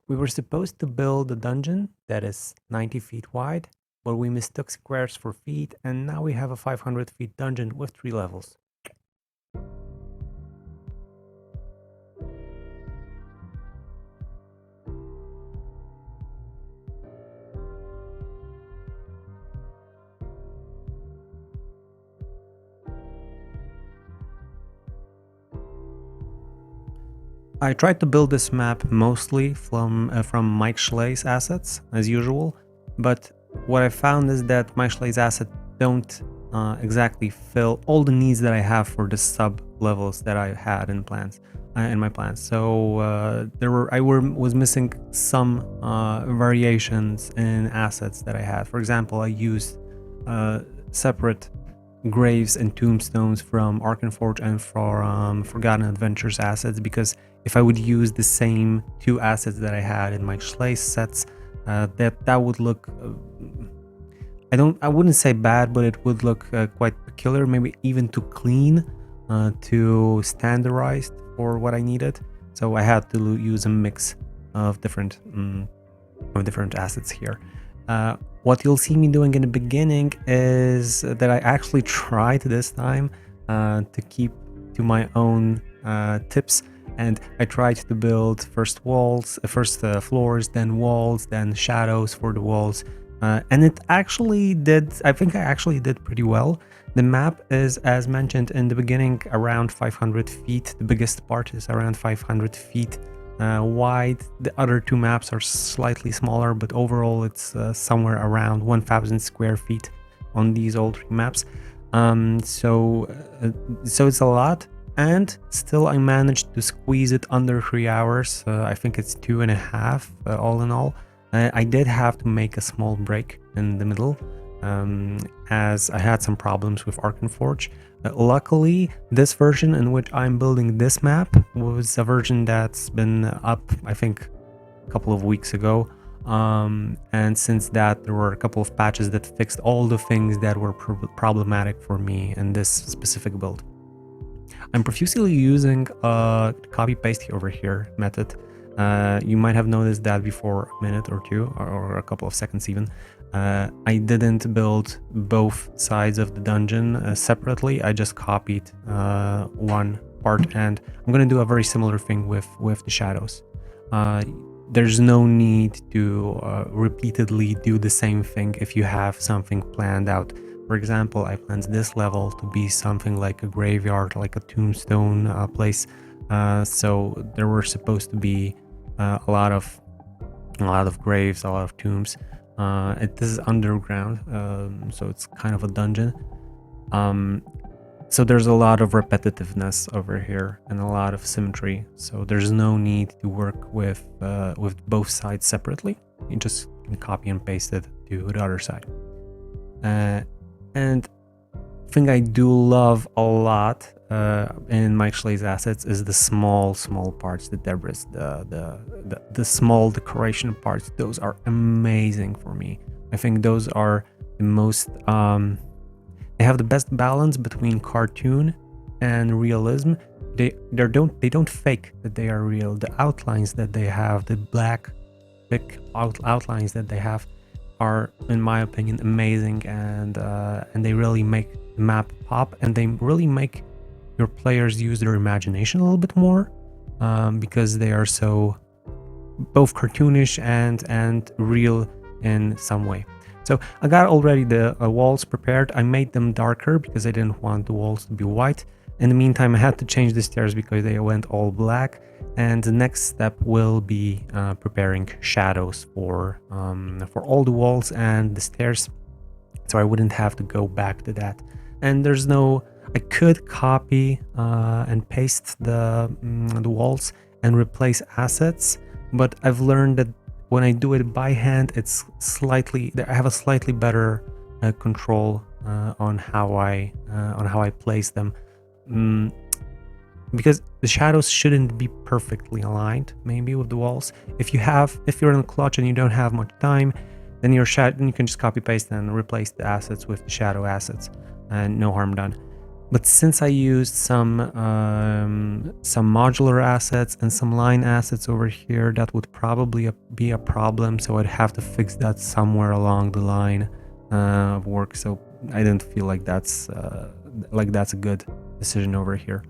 We were supposed to build a dungeon that is 90 feet wide, but we mistook squares for feet, and now we have a 500 feet dungeon with 3 levels. I tried to build this map mostly from Mike Schley's assets, as usual, but what I found is that Mike Schley's assets don't exactly fill all the needs that I have for the sub levels that I had in my plans. So I was missing some variations in assets that I had. For example, I used separate graves and tombstones from Arkenforge and from Forgotten Adventures assets, because if I would use the same 2 assets that I had in my Schley sets, that would look I wouldn't say bad, but it would look quite peculiar, maybe even too clean, too standardized for what I needed. So I had to use a mix of different assets here. What you'll see me doing in the beginning is that I actually tried this time to keep to my own tips, and I tried to build first floors, then walls, then shadows for the walls, and it actually did. I think I actually did pretty well. The map is, as mentioned in the beginning, around 500 feet. The biggest part is around 500 feet wide. The other 2 maps are slightly smaller, but overall it's somewhere around 1,000 square feet on these all 3 maps. So it's a lot, and still I managed to squeeze it under 3 hours. I think it's 2.5 all in all. I did have to make a small break in the middle, as I had some problems with Arkenforge. Luckily, this version in which I'm building this map was a version that's been up, I think, a couple of weeks ago. And since that, there were a couple of patches that fixed all the things that were problematic for me in this specific build. I'm profusely using a copy-paste over here method. You might have noticed that before a minute or 2, or a couple of seconds even. I didn't build both sides of the dungeon separately. I just copied one part, and I'm going to do a very similar thing with the shadows. There's no need to repeatedly do the same thing if you have something planned out. For example, I planned this level to be something like a graveyard, like a tombstone place. So there were supposed to be a lot of graves, a lot of tombs. This is underground, so it's kind of a dungeon. So there's a lot of repetitiveness over here and a lot of symmetry. So there's no need to work with both sides separately. You just can copy and paste it to the other side. And thing I do love a lot in Mike Schley's assets is the small parts, the debris, the small decoration parts. Those are amazing for me. I think those are the most they have the best balance between cartoon and realism. They don't fake that they are real. The outlines that they have, the black thick outlines that they have, are, in my opinion, amazing, and they really make the map pop, and they really make your players use their imagination a little bit more, because they are so both cartoonish and real in some way. So I got already the walls prepared. I made them darker because I didn't want the walls to be white. In the meantime, I had to change the stairs because they went all black. And the next step will be preparing shadows for all the walls and the stairs, so I wouldn't have to go back to that. And there's no, I could copy and paste the walls and replace assets, but I've learned that when I do it by hand, it's slightly, I have a slightly better control on how I place them. Because the shadows shouldn't be perfectly aligned, maybe, with the walls. If you're in a clutch and you don't have much time, then you can just copy paste and replace the assets with the shadow assets, and no harm done. But since I used some modular assets and some line assets over here, that would probably be a problem. So I'd have to fix that somewhere along the line of work. So I didn't feel like that's a good decision over here.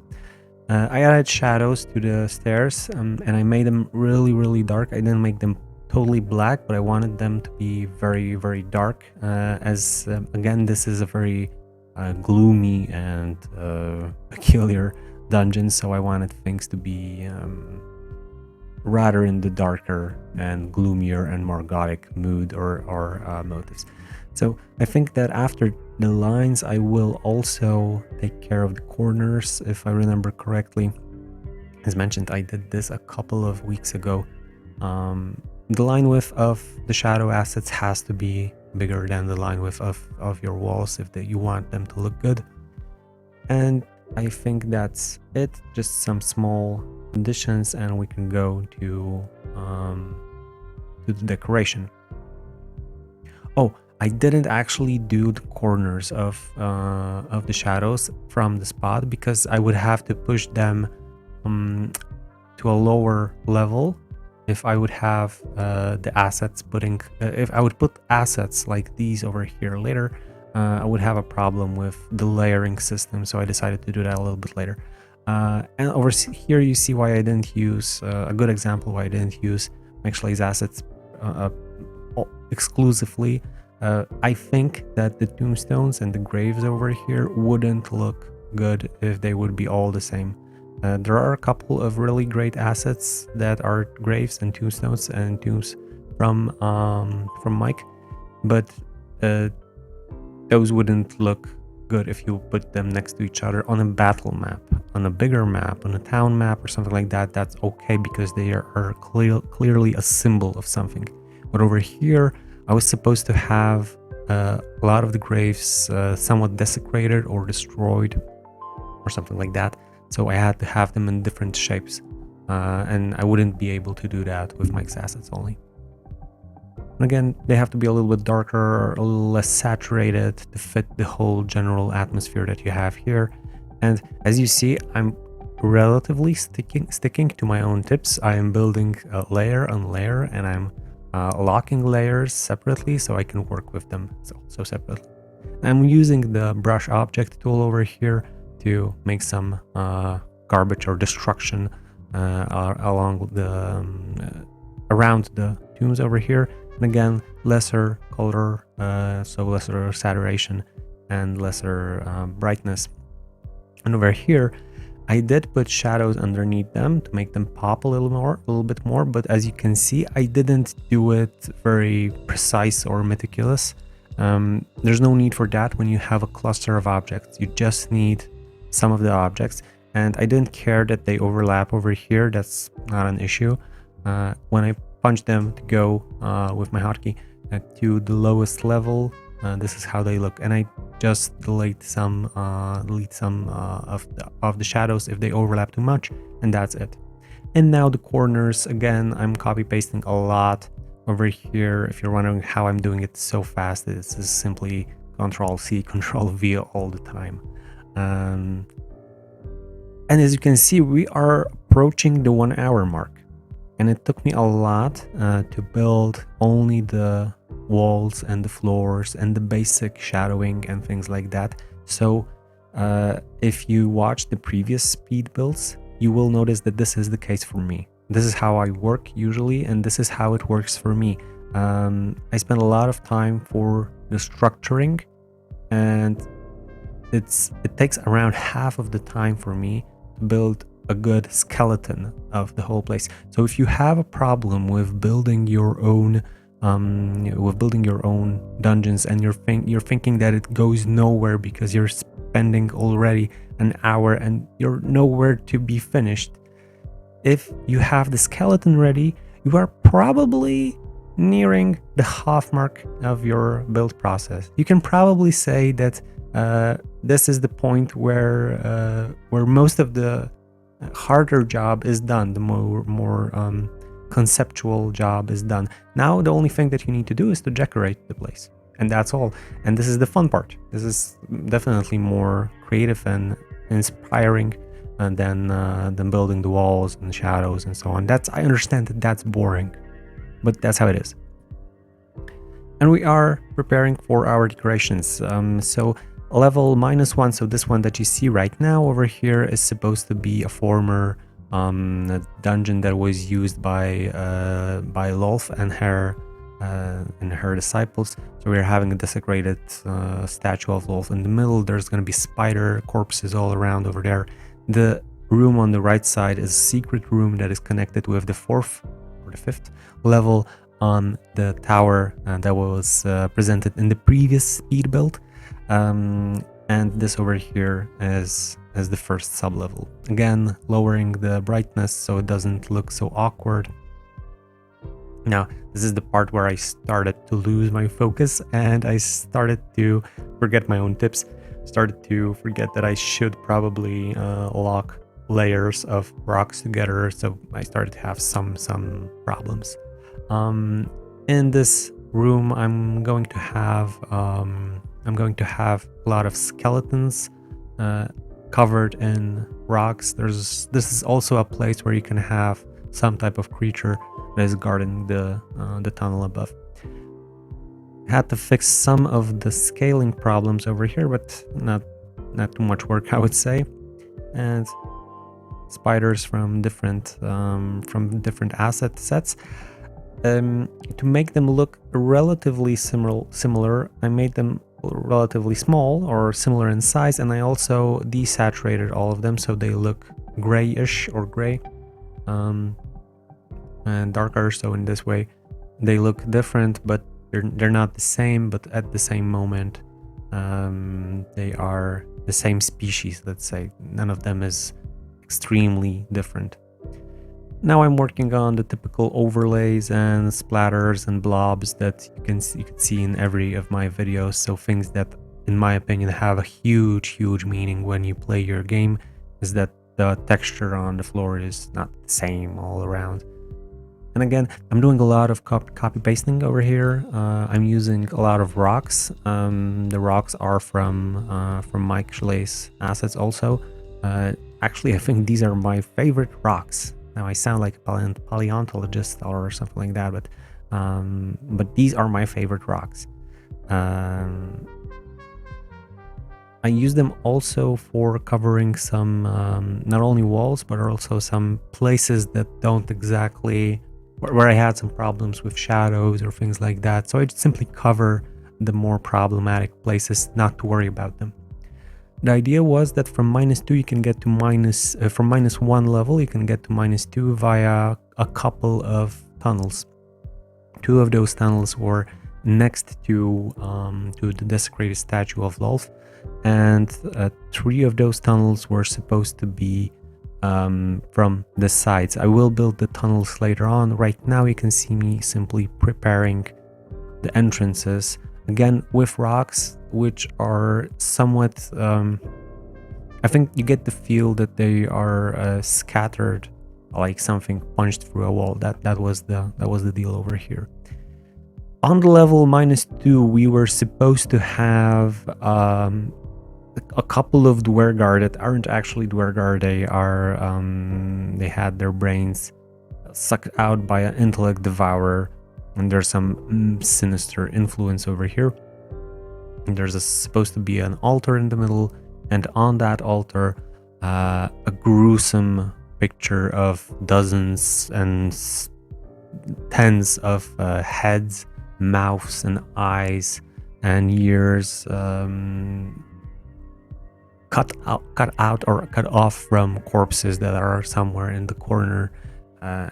I added shadows to the stairs, and I made them really, really dark. I didn't make them totally black, but I wanted them to be very, very dark. Again, this is a very gloomy and peculiar dungeon, so I wanted things to be rather in the darker and gloomier and more gothic mood or motives. So I think that after the lines, I will also take care of the corners, if I remember correctly. As mentioned, I did this a couple of weeks ago. The line width of the shadow assets has to be bigger than the line width of your walls if you want them to look good. And I think that's it, just some small additions, and we can go to the decoration. Oh, I didn't actually do the corners of the shadows from the spot because I would have to push them to a lower level if I would have the assets if I would put assets like these over here later. I would have a problem with the layering system, so I decided to do that a little bit later. And over here you see why I didn't use a good example why I didn't use Schley's assets exclusively. I think that the tombstones and the graves over here wouldn't look good if they would be all the same. There are a couple of really great assets that are graves and tombstones and tombs from Mike, but those wouldn't look good if you put them next to each other on a battle map, on a bigger map, on a town map or something like that. That's okay because they are clearly a symbol of something. But over here, I was supposed to have a lot of the graves somewhat desecrated or destroyed or something like that. So I had to have them in different shapes. And I wouldn't be able to do that with Mike's assets only. And again, they have to be a little bit darker, a little less saturated to fit the whole general atmosphere that you have here. And as you see, I'm relatively sticking to my own tips. I am building layer on layer, and I'm locking layers separately so I can work with them so separately. I'm using the brush object tool over here to make some garbage or destruction along the around the tombs over here. And again, lesser color, so lesser saturation and lesser brightness. And over here, I did put shadows underneath them to make them pop a little bit more, but as you can see, I didn't do it very precise or meticulous. There's no need for that when you have a cluster of objects. You just need some of the objects, and I didn't care that they overlap over here. That's not an issue. When I punch them to go with my hotkey to the lowest level, this is how they look, and I just delete some of the shadows if they overlap too much, and that's it. And now the corners, again, I'm copy pasting a lot over here. If you're wondering how I'm doing it so fast, this is simply Control-C, Control-V all the time. And as you can see, we are approaching the 1 hour mark, and it took me a lot to build only the walls and the floors and the basic shadowing and things like that. So if you watch the previous speed builds, you will notice that this is the case for me. This is how I work usually, and this is how it works for me. I spend a lot of time for the structuring, and it takes around half of the time for me to build a good skeleton of the whole place. So if you have a problem with building your own dungeons, and you're thinking that it goes nowhere because you're spending already an hour and you're nowhere to be finished, if you have the skeleton ready, you are probably nearing the half mark of your build process. You can probably say that this is the point where most of the harder job is done, the more conceptual job is done. Now the only thing that you need to do is to decorate the place, and that's all. And this is the fun part. This is definitely more creative and inspiring than building the walls and shadows and so on. I understand that that's boring, but that's how it is. And we are preparing for our decorations. So level -1, so this one that you see right now over here is supposed to be a former dungeon that was used by Lolth and her disciples. So we're having a desecrated statue of Lolth in the middle. There's going to be spider corpses all around over there. The room on the right side is a secret room that is connected with the 4th or the 5th level on the tower that was presented in the previous speed build. And this over here is the first sub-level. Again, lowering the brightness so it doesn't look so awkward. Now, this is the part where I started to lose my focus and I started to forget my own tips. Started to forget that I should probably lock layers of rocks together, so I started to have some problems. In this room, I'm going to have a lot of skeletons covered in rocks. This is also a place where you can have some type of creature that is guarding the tunnel above. Had to fix some of the scaling problems over here, but not too much work, I would say. And spiders from different asset sets. To make them look relatively similar, I made them relatively small or similar in size, and I also desaturated all of them so they look grayish or gray and darker. So in this way, they look different, but they're not the same. But at the same moment, they are the same species. Let's say none of them is extremely different. Now I'm working on the typical overlays and splatters and blobs that you can see in every of my videos. So things that, in my opinion, have a huge meaning when you play your game is that the texture on the floor is not the same all around. And again, I'm doing a lot of copy pasting over here. I'm using a lot of rocks. The rocks are from Mike Schley's assets also. Actually, I think these are my favorite rocks. Now I sound like a paleontologist or something like that, but these are my favorite rocks. I use them also for covering some not only walls but also some places that don't exactly where I had some problems with shadows or things like that. So I just simply cover the more problematic places, not to worry about them. The idea was that from -2 you can get to from -1 level you can get to -2 via a couple of tunnels. 2 of those tunnels were next to the desecrated statue of Lolth, and 3 of those tunnels were supposed to be from the sides. I will build the tunnels later on. Right now you can see me simply preparing the entrances, again with rocks, which are somewhat I think you get the feel that they are scattered, like something punched through a wall. That was the deal over here. On the level -2 we were supposed to have a couple of Dwergar that aren't actually Dwergar. They had their brains sucked out by an intellect devourer, and there's some sinister influence over here. And there's supposed to be an altar in the middle, and on that altar a gruesome picture of dozens and tens of heads, mouths and eyes and ears cut out or cut off from corpses that are somewhere in the corner,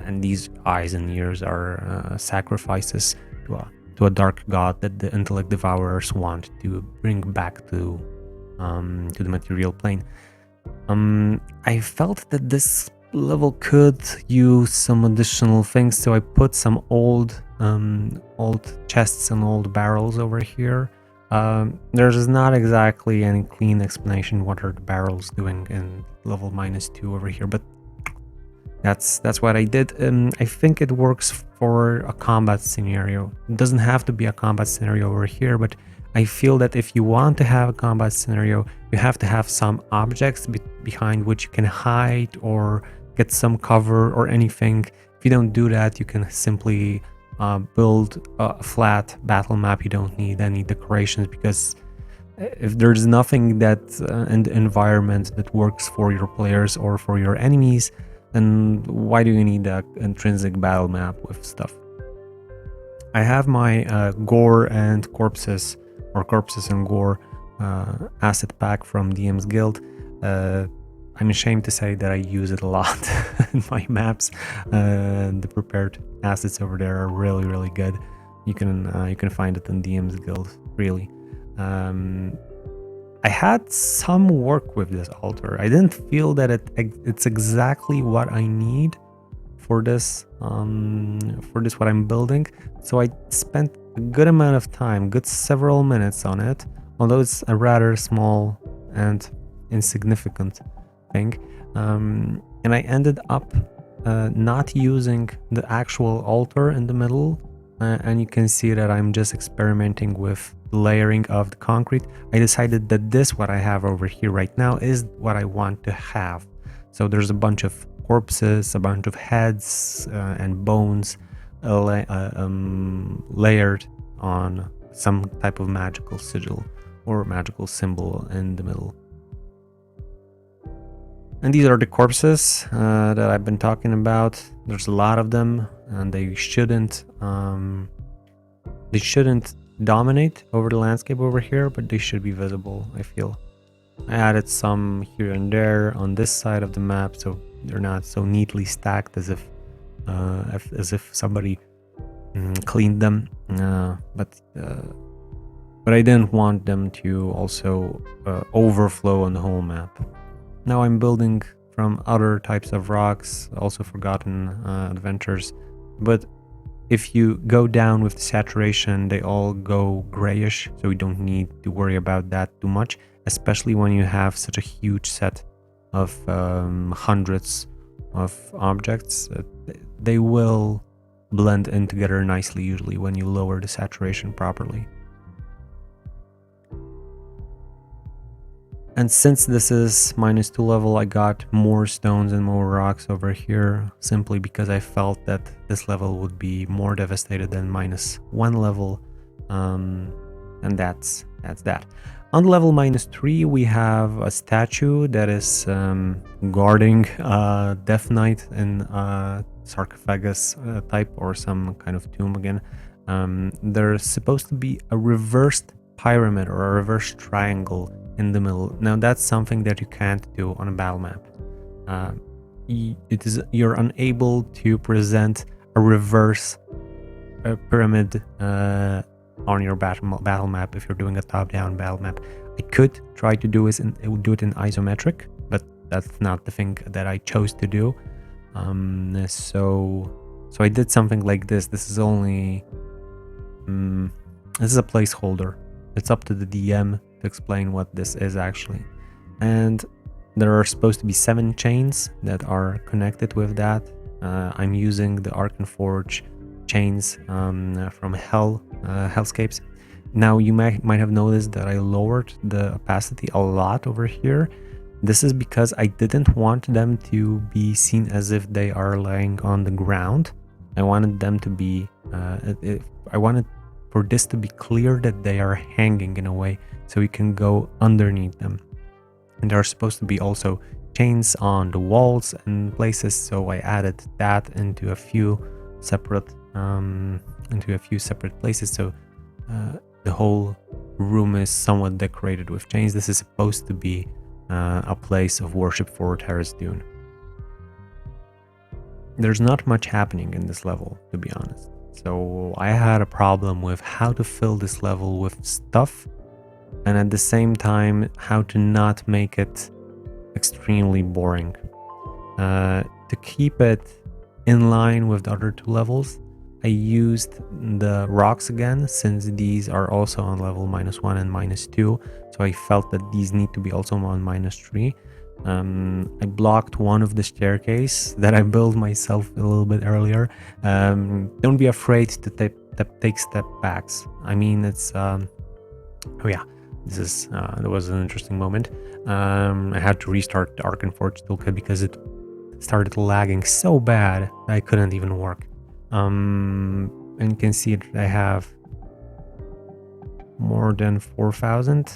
and these eyes and ears are sacrifices to a dark god that the intellect devourers want to bring back to the material plane. I felt that this level could use some additional things, so I put some old chests and old barrels over here. There's not exactly any clean explanation what are the barrels doing in level -2 over here, but that's what I did. I think it works for a combat scenario. It doesn't have to be a combat scenario over here, but I feel that if you want to have a combat scenario, you have to have some objects behind which you can hide or get some cover or anything. If you don't do that, you can simply build a flat battle map. You don't need any decorations, because if there's nothing that in the environment that works for your players or for your enemies, then why do you need an intrinsic battle map with stuff? I have my gore and corpses, or corpses and gore asset pack from DM's Guild. I'm ashamed to say that I use it a lot in my maps. The prepared assets over there are really, really good. You can find it in DM's Guild, really. I had some work with this altar. I didn't feel that it's exactly what I need for this what I'm building, so I spent a good amount of time, good several minutes on it, although it's a rather small and insignificant thing, and I ended up not using the actual altar in the middle, and you can see that I'm just experimenting with layering of the concrete. I decided that this, what I have over here right now, is what I want to have. So there's a bunch of corpses, a bunch of heads and bones layered on some type of magical sigil or magical symbol in the middle. And these are the corpses that I've been talking about. There's a lot of them, and they shouldn't dominate over the landscape over here, but they should be visible, I feel. I added some here and there on this side of the map, so they're not so neatly stacked as if somebody cleaned them. But I didn't want them to also overflow on the whole map. Now I'm building from other types of rocks, also forgotten adventures. But if you go down with the saturation, they all go grayish, so you don't need to worry about that too much, especially when you have such a huge set of hundreds of objects. They will blend in together nicely usually when you lower the saturation properly. And since this is -2 level, I got more stones and more rocks over here, simply because I felt that this level would be more devastated than -1 level, and that's that. On level -3, we have a statue that is guarding Death Knight in sarcophagus type, or some kind of tomb again. There's supposed to be a reversed pyramid or a reverse triangle in the middle. Now that's something that you can't do on a battle map. You're unable to present a reverse pyramid on your battle map if you're doing a top-down battle map. I could try to do it in isometric, but that's not the thing that I chose to do. So I did something like this. This is only this is a placeholder. It's up to the DM to explain what this is actually. And there are supposed to be 7 chains that are connected with that. I'm using the Arkenforge chains from Hellscapes. Now you might have noticed that I lowered the opacity a lot over here. This is because I didn't want them to be seen as if they are lying on the ground. I wanted them to be I wanted for this to be clear that they are hanging in a way, so you can go underneath them. And there are supposed to be also chains on the walls and places, so I added that into a few separate places, so the whole room is somewhat decorated with chains. This is supposed to be a place of worship for Terrace Dune. There's not much happening in this level, to be honest. So I had a problem with how to fill this level with stuff, and at the same time how to not make it extremely boring. To keep it in line with the other 2 levels, I used the rocks again, since these are also on level -1 and -2, so I felt that these need to be also on -3. I blocked one of the staircase that I built myself a little bit earlier. Don't be afraid to take step backs. I mean, Oh yeah, this is that was an interesting moment. I had to restart the Arkenforge toolkit because it started lagging so bad that I couldn't even work. And you can see that I have more than 4,000.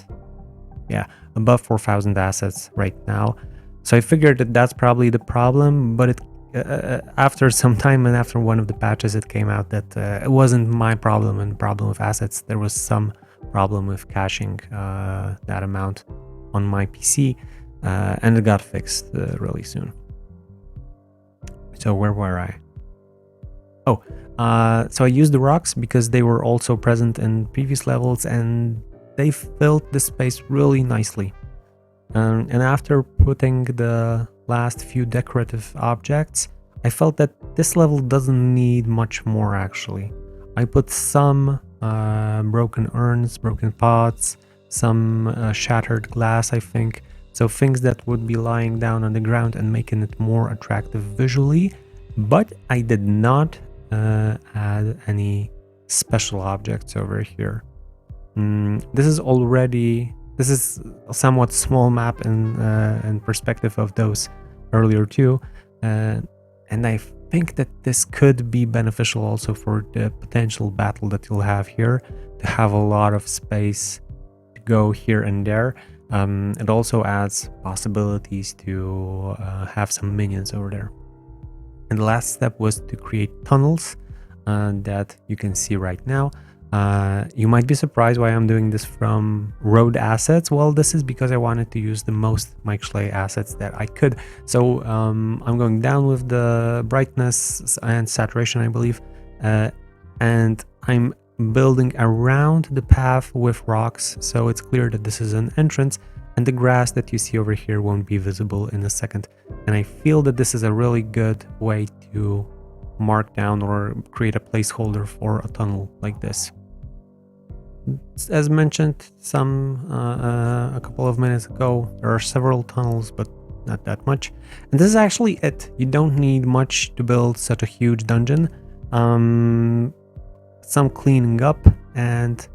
Yeah, above 4,000 assets right now. So I figured that that's probably the problem, but it after some time and after one of the patches, it came out that it wasn't my problem and problem with assets. There was some problem with caching that amount on my PC, and it got fixed really soon. So where were I? Oh, so I used the rocks because they were also present in previous levels and they filled the space really nicely. And after putting the last few decorative objects, I felt that this level doesn't need much more actually. I put some broken urns, broken pots, some shattered glass, I think. So things that would be lying down on the ground and making it more attractive visually. But I did not add any special objects over here. This is a somewhat small map in perspective of those earlier two, and I think that this could be beneficial also for the potential battle that you'll have here, to have a lot of space to go here and there. It also adds possibilities to have some minions over there. And the last step was to create tunnels that you can see right now. You might be surprised why I'm doing this from road assets. Well, this is because I wanted to use the most Mike Schley assets that I could. So I'm going down with the brightness and saturation, I believe, and I'm building around the path with rocks, so it's clear that this is an entrance, and the grass that you see over here won't be visible in a second. And I feel that this is a really good way to mark down or create a placeholder for a tunnel like this. As mentioned a couple of minutes ago, there are several tunnels, but not that much. And this is actually it. You don't need much to build such a huge dungeon. Some cleaning up and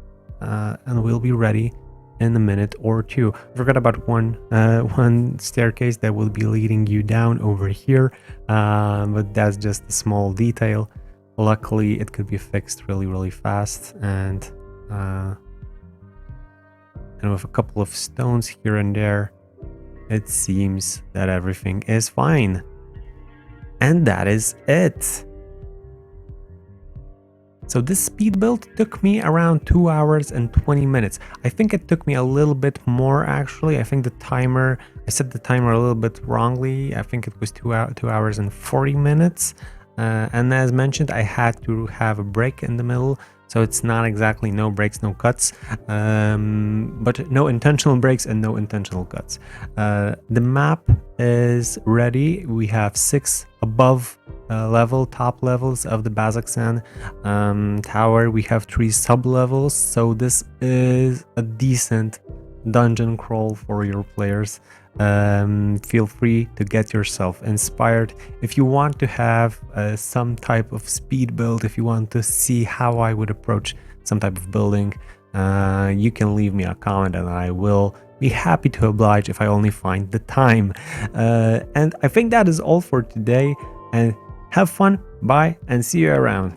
we'll be ready in a minute or two. I forgot about one staircase that will be leading you down over here, but that's just a small detail. Luckily, it could be fixed really fast, and with a couple of stones here and there, it seems that everything is fine. And that is it. So this speed build took me around 2 hours and 20 minutes. I think it took me a little bit more actually. I think I set the timer a little bit wrongly. I think it was 2 hours and 40 minutes. And as mentioned, I had to have a break in the middle. So it's not exactly no breaks, no cuts, but no intentional breaks and no intentional cuts. The map is ready. We have 6 above top levels of the Kazakhstan tower. We have 3 sub-levels, so this is a decent dungeon crawl for your players. Feel free to get yourself inspired. If you want to have some type of speed build, if you want to see how I would approach some type of building, you can leave me a comment and I will be happy to oblige if I only find the time. And I think that is all for today, and have fun, bye, and see you around.